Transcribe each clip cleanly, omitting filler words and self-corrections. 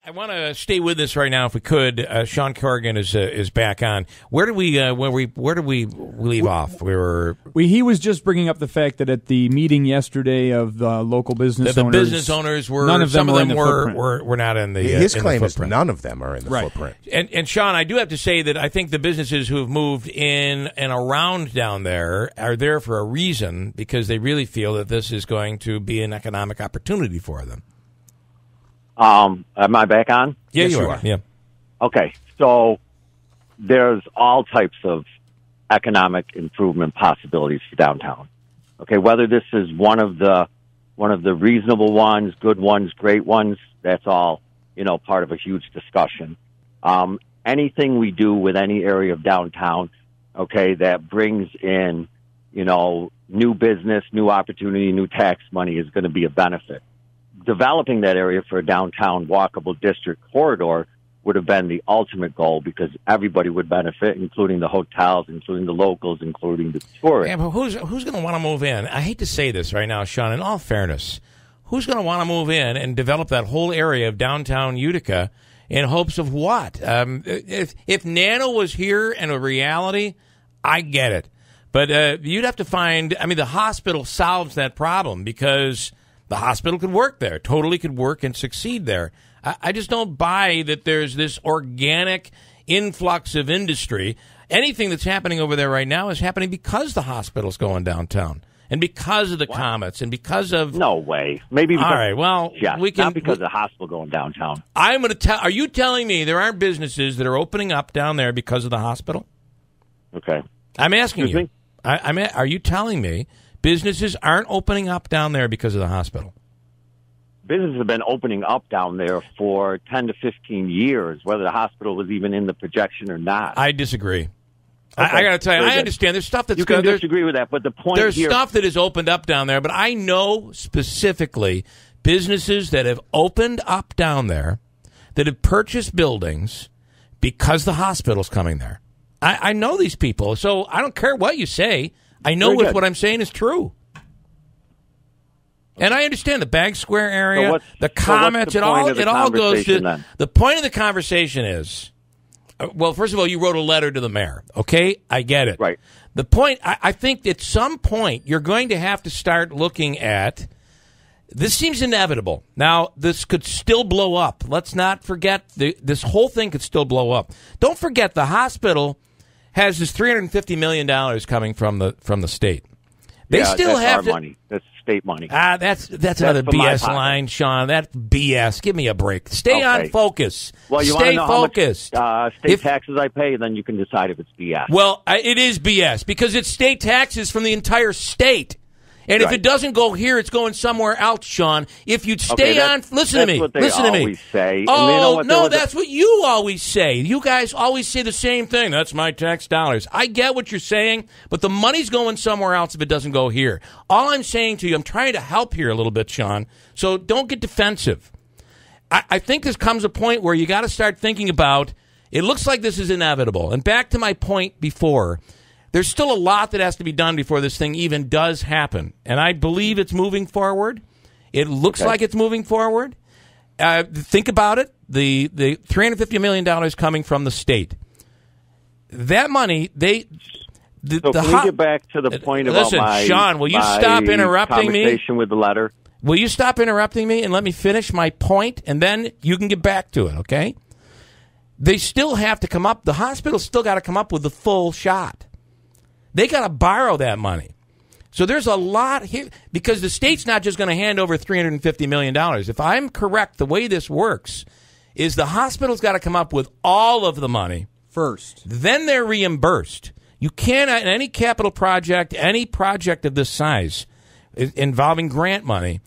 I want to stay with this right now, if we could. Shawn Corrigan is back on. Where did we leave off? He was just bringing up the fact that at the meeting yesterday of the local business owners, the business owners were none of them some of them were not in the his in claim the is none of them are in the footprint. And Shawn, I do have to say that I think the businesses who have moved in and around down there are there for a reason, because they really feel that this is going to be an economic opportunity for them. Am I back on? Yeah, yes, you are. Yeah. Okay, so there's all types of economic improvement possibilities for downtown. Okay, whether this is one of the reasonable ones, good ones, great ones, that's all, part of a huge discussion. Anything we do with any area of downtown, okay, that brings in, new business, new opportunity, new tax money is going to be a benefit. Developing that area for a downtown walkable district corridor would have been the ultimate goal, because everybody would benefit, including the hotels, including the locals, including the tourists. Yeah, but who's going to want to move in? I hate to say this right now, Shawn, in all fairness, who's going to want to move in and develop that whole area of downtown Utica in hopes of what? If Nano was here and a reality, I get it. But you'd have to find, the hospital solves that problem, because the hospital could work there, totally could work and succeed there. I just don't buy that there's this organic influx of industry. Anything that's happening over there right now is happening because the hospital's going downtown, and because of the Comets, and because of... No way. Maybe because... All right, well, yeah, we can... Not because of the hospital going downtown. I'm going to tell... Are you telling me there aren't businesses that are opening up down there because of the hospital? Okay. I'm asking Excuse you. me? Are you telling me businesses aren't opening up down there because of the hospital? Businesses have been opening up down there for 10 to 15 years, whether the hospital was even in the projection or not. I disagree. Okay. I got to tell you, I understand. There's stuff that's... You can disagree with that, but the point there's here... stuff that has opened up down there, but I know specifically businesses that have opened up down there that have purchased buildings because the hospital's coming there. I know these people, so I don't care what you say. I know if what I'm saying is true. And I understand the Bag Square area, the Comets, it all goes to... Then? The point of the conversation is, well, first of all, you wrote a letter to the mayor, okay? I get it. Right. The point, I think at some point, you're going to have to start looking at... This seems inevitable. Now, this could still blow up. Let's not forget, this whole thing could still blow up. Don't forget, the hospital has this $350 million coming from the state. They still that's have our money. That's state money. That's another BS line, Shawn. That's BS. Give me a break. Stay on focus. Well, you Stay want to know focused. How much state taxes I pay, then you can decide if it's BS. Well, it is BS, because it's state taxes from the entire state. And if it doesn't go here, it's going somewhere else, Shawn. If you'd stay on, listen to me. Listen to me. Say. Oh, no, that's what you always say. You guys always say the same thing. That's my tax dollars. I get what you're saying, but the money's going somewhere else if it doesn't go here. All I'm saying to you, I'm trying to help here a little bit, Shawn, so don't get defensive. I think this comes a point where you got to start thinking about, it looks like this is inevitable. And back to my point before, there's still a lot that has to be done before this thing even does happen. And I believe it's moving forward. It looks like it's moving forward. Think about it. The $350 million coming from the state. That money, can we get back to the point about Shawn, will you stop interrupting me? Conversation with the letter? Will you stop interrupting me and let me finish my point, and then you can get back to it, okay? They still have to come up. The hospital's still got to come up with the full shot. They got to borrow that money. So there's a lot here, because the state's not just going to hand over $350 million. If I'm correct, the way this works is the hospital's got to come up with all of the money first. Then they're reimbursed. You cannot, in any capital project, any project of this size involving grant money,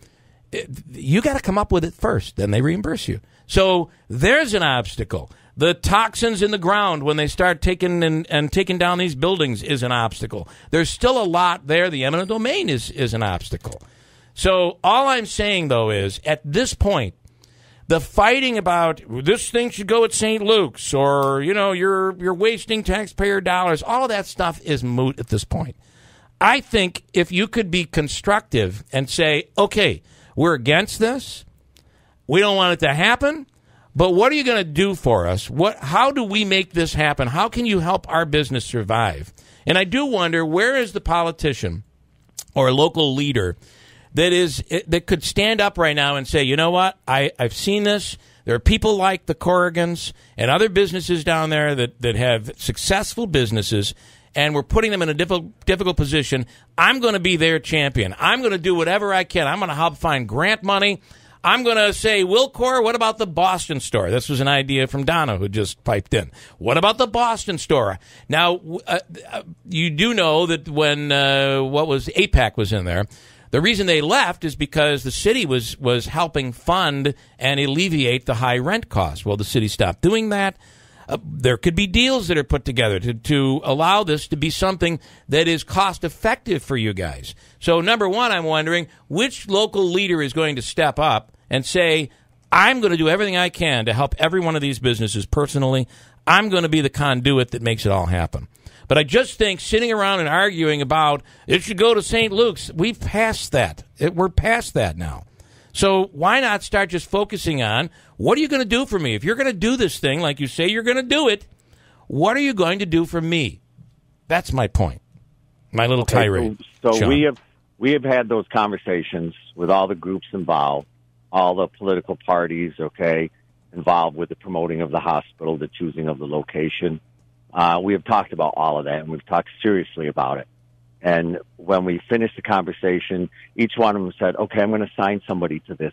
you got to come up with it first. Then they reimburse you. So there's an obstacle. The toxins in the ground when they start taking down these buildings is an obstacle. There's still a lot there. The eminent domain is an obstacle. So all I'm saying, though, is at this point, the fighting about this thing should go at St. Luke's, or, you're wasting taxpayer dollars, all of that stuff is moot at this point. I think if you could be constructive and say, okay, we're against this, we don't want it to happen, But what are you going to do for us? How do we make this happen? How can you help our business survive? And I do wonder, where is the politician or local leader that could stand up right now and say, you know what, I've seen this. There are people like the Corrigans and other businesses down there that have successful businesses, and we're putting them in a difficult position. I'm going to be their champion. I'm going to do whatever I can. I'm going to help find grant money. I'm going to say, Wilcor, what about the Boston store? This was an idea from Donna, who just piped in. What about the Boston store? Now, you do know that when APAC was in there, the reason they left is because the city was helping fund and alleviate the high rent costs. Well, the city stopped doing that. There could be deals that are put together to allow this to be something that is cost-effective for you guys. So, number one, I'm wondering, which local leader is going to step up and say, I'm going to do everything I can to help every one of these businesses personally. I'm going to be the conduit that makes it all happen. But I just think sitting around and arguing about it should go to St. Luke's, we've passed that. We're past that now. So why not start just focusing on, what are you going to do for me? If you're going to do this thing like you say you're going to do it, what are you going to do for me? That's my point. My little tirade. So Shawn. we have had those conversations with all the groups involved, all the political parties, involved with the promoting of the hospital, the choosing of the location. We have talked about all of that, and we've talked seriously about it. And when we finished the conversation, each one of them said, okay, I'm going to assign somebody to this,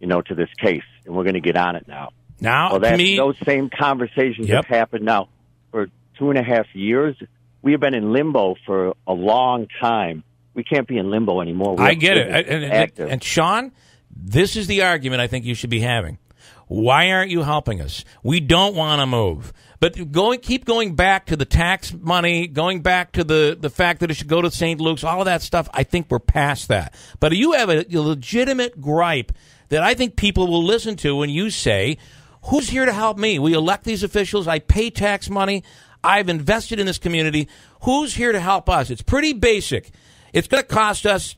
to this case, and we're going to get on it now. Now, those same conversations have happened now for 2.5 years. We have been in limbo for a long time. We can't be in limbo anymore. I get it. And Shawn, this is the argument I think you should be having. Why aren't you helping us? We don't want to move. But keep going back to the tax money, going back to the fact that it should go to St. Luke's, all of that stuff, I think we're past that. But you have a legitimate gripe that I think people will listen to when you say, who's here to help me? We elect these officials. I pay tax money. I've invested in this community. Who's here to help us? It's pretty basic. It's going to cost us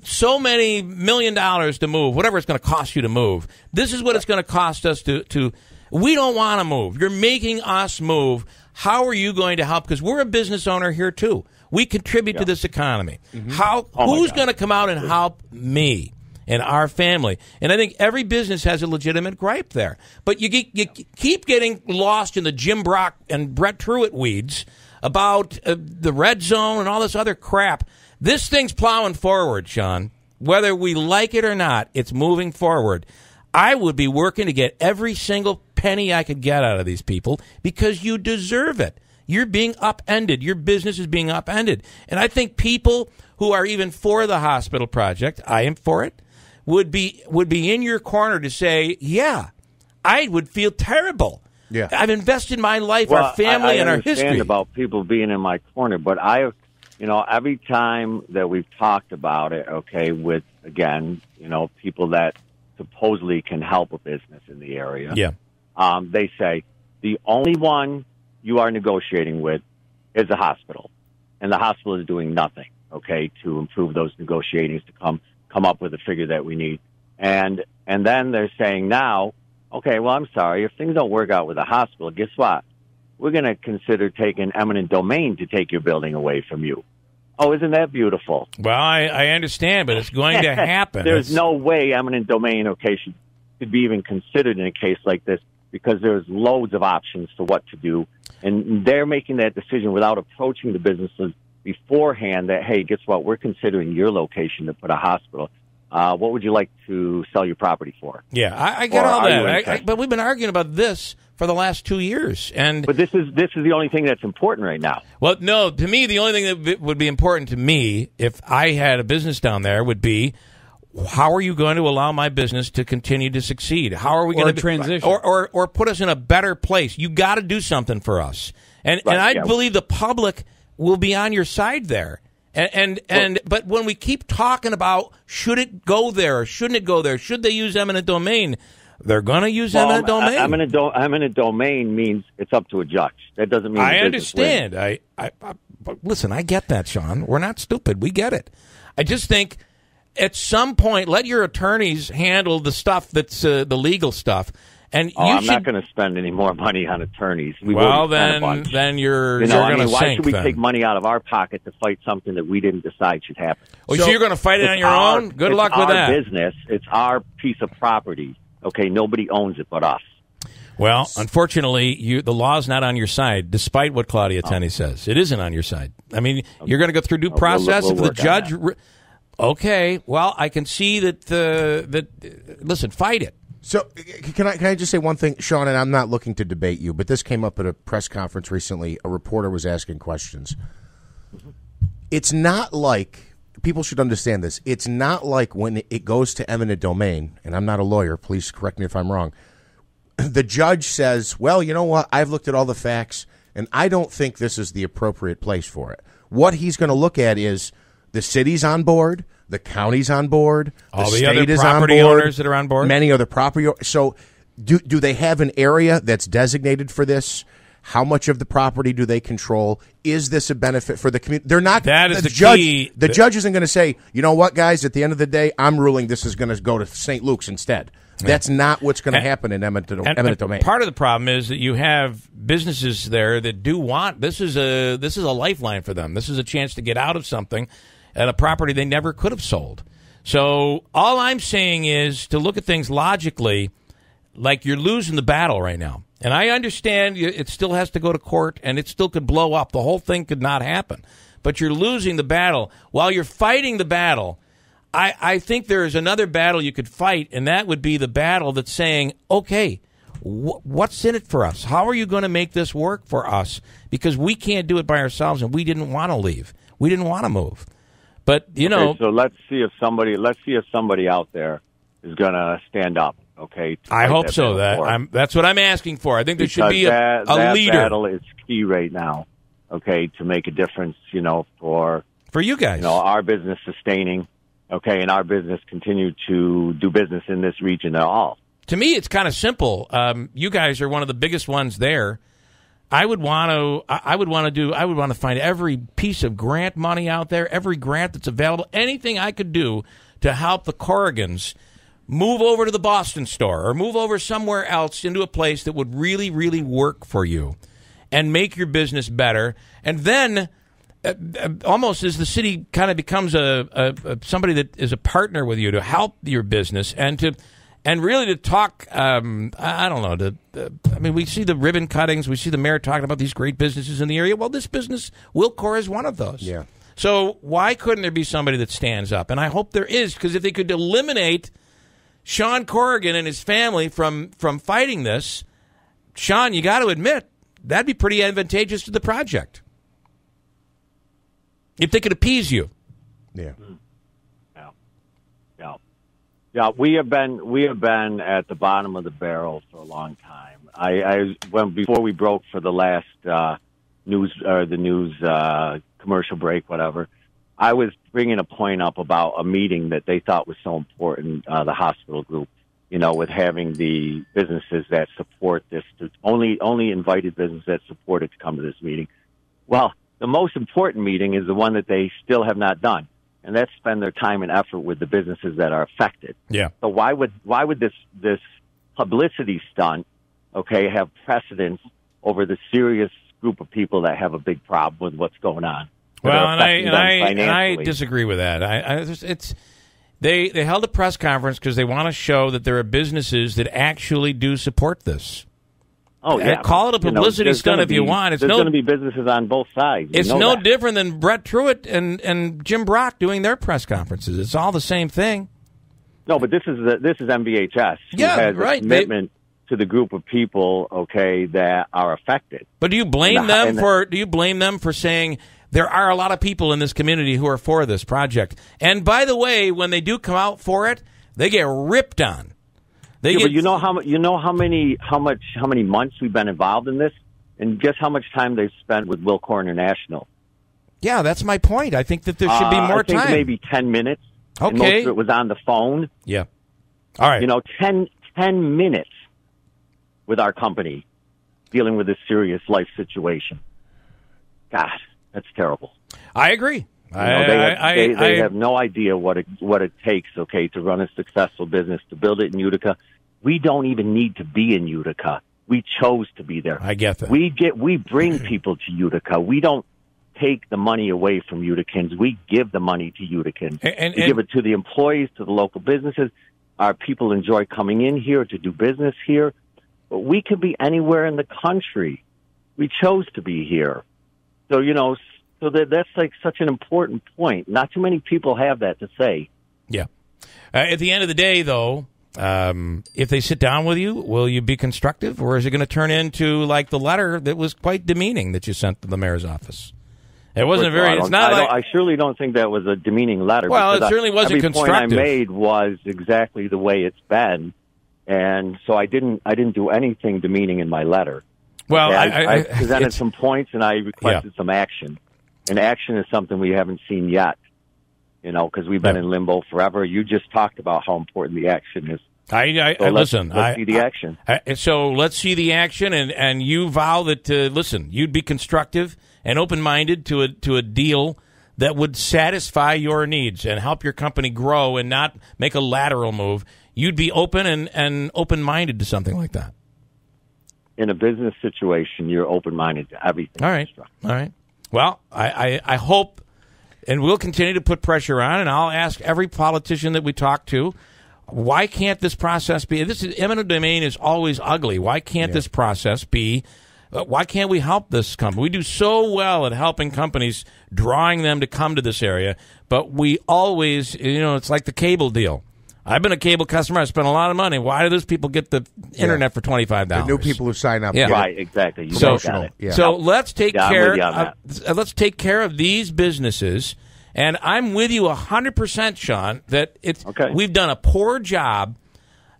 so many $1 million to move, whatever it's going to cost you to move. This is what it's going to cost us to we don't want to move. You're making us move. How are you going to help? Because we're a business owner here, too. We contribute to this economy. Mm-hmm. Who's going to come out and help me and our family? And I think every business has a legitimate gripe there. But you keep getting lost in the Jim Brock and Brett Truitt weeds about the red zone and all this other crap. This thing's plowing forward, Shawn. Whether we like it or not, it's moving forward. I would be working to get every single penny I could get out of these people because you deserve it. You're being upended. Your business is being upended. And I think people who are even for the hospital project, I am for it, would be in your corner to say, yeah, I would feel terrible. Yeah. I've invested my life, our family, and our history. I understand about people being in my corner, but every time that we've talked about it, with, again, people that supposedly can help a business in the area, they say the only one you are negotiating with is the hospital, and the hospital is doing nothing, to improve those negotiations to come up with a figure that we need. And then they're saying now, I'm sorry, if things don't work out with the hospital, guess what? We're going to consider taking eminent domain to take your building away from you. Oh, isn't that beautiful? Well, I understand, but it's going to happen. There's no way eminent domain could be even considered in a case like this because there's loads of options to what to do. And they're making that decision without approaching the businesses beforehand that, hey, guess what? We're considering your location to put a hospital. What would you like to sell your property for? Yeah, I get all that. But we've been arguing about this for the last 2 years. But this is the only thing that's important right now. Well, no, to me, the only thing that would be important to me if I had a business down there would be, how are you going to allow my business to continue to succeed? How are we going to transition or put us in a better place? You got to do something for us, and I believe the public will be on your side there. But when we keep talking about should it go there or shouldn't it go there, should they use eminent domain? They're going to use eminent domain. Eminent domain means it's up to a judge. That doesn't mean I understand. But listen, I get that, Shawn. We're not stupid. We get it. I just think at some point, let your attorneys handle the stuff that's the legal stuff. And I'm not going to spend any more money on attorneys. Then you're going to sink. Why should we then? take money out of our pocket to fight something that we didn't decide should happen? Oh, so you're going to fight it on your own? Good luck with that. It's our business. It's our piece of property. Okay, nobody owns it but us. Well, unfortunately, the law's not on your side, despite what Claudia Tenney says. It isn't on your side. I mean, you're going to go through due process if the judge. Okay, well, I can see that. Listen, fight it. So, can I just say one thing, Shawn? And I'm not looking to debate you, but this came up at a press conference recently. A reporter was asking questions. It's not like people should understand this. It's not like when it goes to eminent domain. And I'm not a lawyer. Please correct me if I'm wrong. The judge says, well, you know what? I've looked at all the facts, and I don't think this is the appropriate place for it. What he's going to look at is the city's on board, the county's on board, all the the state other is property on board, owners that are on board, many other property. So, do they have an area that's designated for this? How much of the property do they control? Is this a benefit for the community? They're not. That is the judge. Key. The judge isn't going to say, you know what, guys? At the end of the day, I'm ruling this is going to go to St. Luke's instead. That's not what's going to happen in eminent domain. Part of the problem is that you have businesses there that do want this is a lifeline for them. This is a chance to get out of something at a property they never could have sold. So all I'm saying is to look at things logically, like you're losing the battle right now. And I understand it still has to go to court, and it still could blow up. The whole thing could not happen. But you're losing the battle. While you're fighting the battle, I think there is another battle you could fight, and that would be the battle that's saying, okay, what's in it for us? How are you going to make this work for us? Because we can't do it by ourselves, and we didn't want to leave. We didn't want to move. But, you know. So let's see if somebody out there is going to stand up, okay? I hope so. That's what I'm asking for. I think there should be a leader. That battle is key right now, okay, to make a difference, for you guys. Our business sustaining. Okay, and our business continue to do business in this region at all. To me, it's kind of simple. You guys are one of the biggest ones there. I would want to find every piece of grant money out there, every grant that's available, anything I could do to help the Corrigans move over to the Boston store or move over somewhere else into a place that would really, really work for you and make your business better. And then almost as the city kind of becomes somebody that is a partner with you to help your business and really to talk. I don't know. I mean, we see the ribbon cuttings. We see the mayor talking about these great businesses in the area. Well, this business, Wilcor, is one of those. Yeah. So why couldn't there be somebody that stands up? And I hope there is, because if they could eliminate Shawn Corrigan and his family from fighting this, Shawn, you got to admit that'd be pretty advantageous to the project. If they could appease you. Yeah. Yeah, we have been at the bottom of the barrel for a long time. Before we broke for the last news commercial break, whatever, I was bringing a point up about a meeting that they thought was so important, the hospital group, with having the businesses that support this, only invited businesses that support it to come to this meeting. Well, the most important meeting is the one that they still have not done, and that's spend their time and effort with the businesses that are affected. Yeah. So why would this publicity stunt, okay, have precedence over the serious group of people that have a big problem with what's going on? Well, and I disagree with that. They held a press conference because they want to show that there are businesses that actually do support this. Oh, yeah. Call it a publicity stunt if you want. There's going to be businesses on both sides. It's no different than Brett Truitt and Jim Brock doing their press conferences. It's all the same thing. No, but this is MVHS who has a commitment to the group of people, okay, that are affected. But do you blame them for saying there are a lot of people in this community who are for this project? And by the way, when they do come out for it, they get ripped on. But you know how many months we've been involved in this, and guess how much time they've spent with Wilcor International? Yeah, that's my point. I think that there should be more time. Maybe 10 minutes. Okay, and most of it was on the phone. Yeah. All right. 10 minutes with our company dealing with this serious life situation. God, that's terrible. I agree. They have no idea what it takes, okay, to run a successful business, to build it in Utica, we don't even need to be in Utica. We chose to be there. I get that. We bring people to Utica. We don't take the money away from Uticans. We give the money to Uticans. We give it to the employees, to the local businesses. Our people enjoy coming in here to do business here. But we could be anywhere in the country. We chose to be here. So, that's like such an important point. Not too many people have that to say. Yeah. At the end of the day, though, if they sit down with you, will you be constructive, or is it going to turn into like the letter that was quite demeaning that you sent to the mayor's office? It wasn't I surely don't think that was a demeaning letter. Well, it certainly wasn't constructive. Every point I made was exactly the way it's been, and so I didn't do anything demeaning in my letter. Well, I presented some points and I requested some action, and action is something we haven't seen yet. Because we've been in limbo forever. You just talked about how important the action is. Let's see the action. So let's see the action, and you vow that, you'd be constructive and open-minded to a deal that would satisfy your needs and help your company grow and not make a lateral move. You'd be open and open-minded to something like that. In a business situation, you're open-minded to everything. All right. Well, I hope... And we'll continue to put pressure on, and I'll ask every politician that we talk to, why can't this process be... eminent domain is always ugly. Why can't this process be... why can't we help this company? We do so well at helping companies, drawing them to come to this area, but we always... it's like the cable deal. I've been a cable customer. I spent a lot of money. Why do those people get the internet for $25? The new people who sign up. Yeah. Right, exactly. So let's take care. Let's take care of these businesses. And I'm with you 100%, Shawn. That we've done a poor job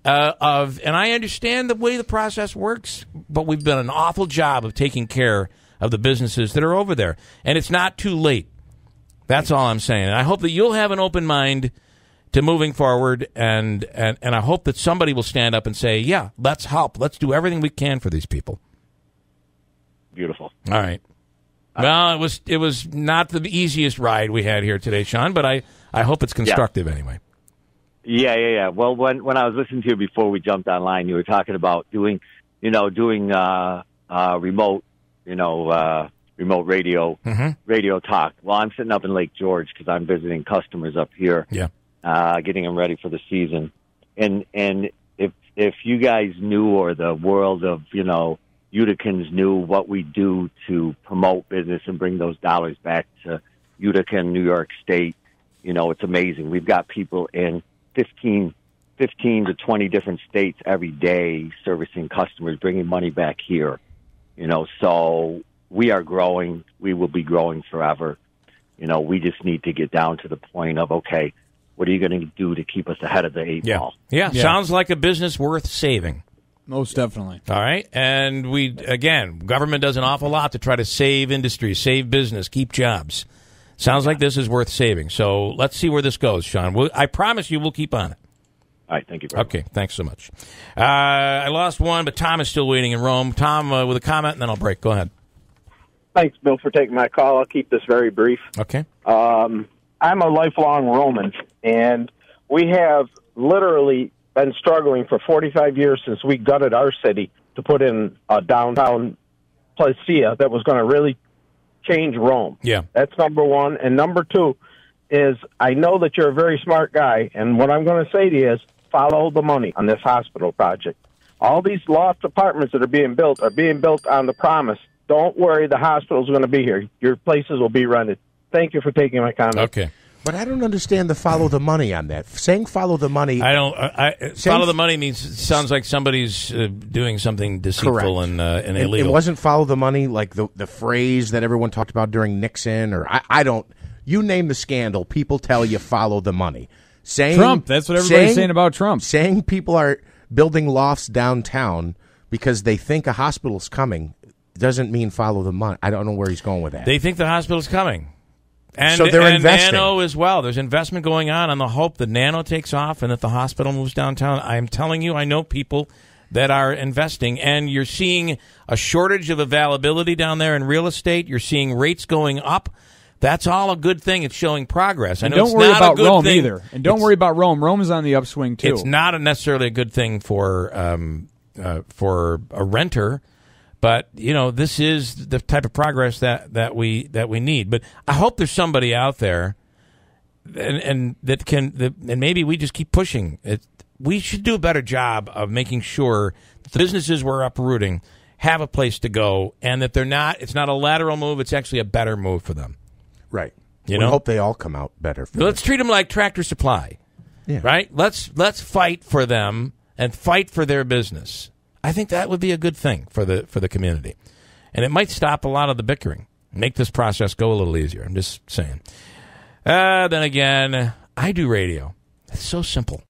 and I understand the way the process works, but we've done an awful job of taking care of the businesses that are over there. And it's not too late. That's all I'm saying. And I hope that you'll have an open mind to moving forward, and I hope that somebody will stand up and say, yeah, let's help. Let's do everything we can for these people. Beautiful. All right. Well, it was not the easiest ride we had here today, Shawn, but I hope it's constructive anyway. Yeah. Well, when I was listening to you before we jumped online, you were talking about doing remote, remote radio, radio talk. Well, I'm sitting up in Lake George because I'm visiting customers up here. Yeah. Getting them ready for the season. And if you guys knew, or the world of, Uticans knew what we do to promote business and bring those dollars back to Utica and New York State, it's amazing. We've got people in 15 to 20 different states every day servicing customers, bringing money back here. So we are growing. We will be growing forever. We just need to get down to the point of, okay, what are you going to do to keep us ahead of the eight ball? Yeah, sounds like a business worth saving. Most definitely. All right. And government does an awful lot to try to save industry, save business, keep jobs. Sounds like this is worth saving. So let's see where this goes, Shawn. I promise you we'll keep on it. All right. Thank you. Okay. Thanks so much. I lost one, but Tom is still waiting in Rome. Tom, with a comment, and then I'll break. Go ahead. Thanks, Bill, for taking my call. I'll keep this very brief. Okay. I'm a lifelong Roman, and we have literally been struggling for 45 years since we gutted our city to put in a downtown placia that was going to really change Rome. Yeah. That's number one. And number two is, I know that you're a very smart guy, and what I'm going to say to you is follow the money on this hospital project. All these loft apartments that are being built on the promise. Don't worry, the hospital's going to be here. Your places will be rented. Thank you for taking my comment. Okay. But I don't understand the follow the money on that. Saying follow the money. I don't. Follow the money sounds like somebody's doing something deceitful and illegal. It wasn't follow the money like the phrase that everyone talked about during Nixon, or I don't. You name the scandal, people tell you follow the money. Saying Trump. That's what everybody's saying about Trump. Saying people are building lofts downtown because they think a hospital's coming doesn't mean follow the money. I don't know where he's going with that. They think the hospital's coming. And, so they're investing. Nano as well. There's investment going on the hope that Nano takes off and that the hospital moves downtown. I'm telling you, I know people that are investing, and you're seeing a shortage of availability down there in real estate. You're seeing rates going up. That's all a good thing. It's showing progress. I know don't it's worry not about a good Rome thing. either. And don't worry about Rome. Rome is on the upswing, too. It's not necessarily a good thing for a renter, but this is the type of progress that we need. But I hope there's somebody out there, and maybe we just keep pushing it. We should do a better job of making sure that the businesses we're uprooting have a place to go, and that it's not a lateral move. It's actually a better move for them. Right. We hope they all come out better. Let's treat them like Tractor Supply. Yeah. Right? Let's fight for them and fight for their business. I think that would be a good thing for the community. And it might stop a lot of the bickering. Make this process go a little easier. I'm just saying. Then again, I do radio. It's so simple.